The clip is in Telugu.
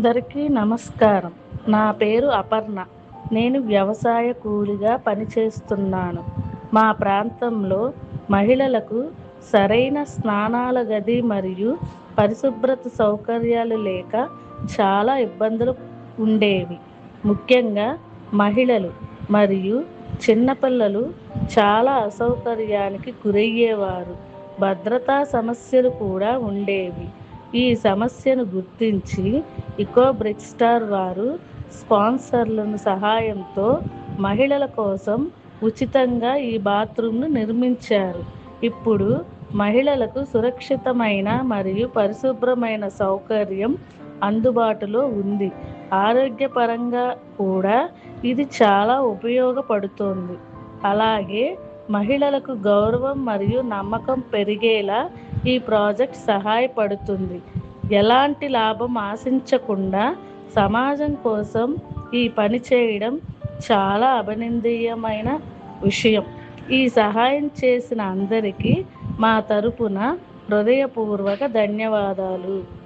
అందరికీ నమస్కారం. నా పేరు అపర్ణ. నేను వ్యవసాయ కూలిగా పనిచేస్తున్నాను. మా ప్రాంతంలో మహిళలకు సరైన స్నానాల గది మరియు పరిశుభ్రత సౌకర్యాలు లేక చాలా ఇబ్బందులు ఉండేవి. ముఖ్యంగా మహిళలు మరియు చిన్నపిల్లలు చాలా అసౌకర్యానికి గురయ్యేవారు. భద్రతా సమస్యలు కూడా ఉండేవి. ఈ సమస్యను గుర్తించి ఇకో బ్రిక్ స్టార్ వారు స్పాన్సర్ల సహాయంతో మహిళల కోసం ఉచితంగా ఈ బాత్రూమ్ను నిర్మించారు. ఇప్పుడు మహిళలకు సురక్షితమైన మరియు పరిశుభ్రమైన సౌకర్యం అందుబాటులో ఉంది. ఆరోగ్యపరంగా కూడా ఇది చాలా ఉపయోగపడుతోంది. అలాగే మహిళలకు గౌరవం మరియు నమ్మకం పెరిగేలా ఈ ప్రాజెక్ట్ సహాయపడుతుంది. ఎలాంటి లాభం ఆశించకుండా సమాజం కోసం ఈ పని చేయడం చాలా అభినందనీయమైన విషయం. ఈ సహాయం చేసిన అందరికీ మా తరపున హృదయపూర్వక ధన్యవాదాలు.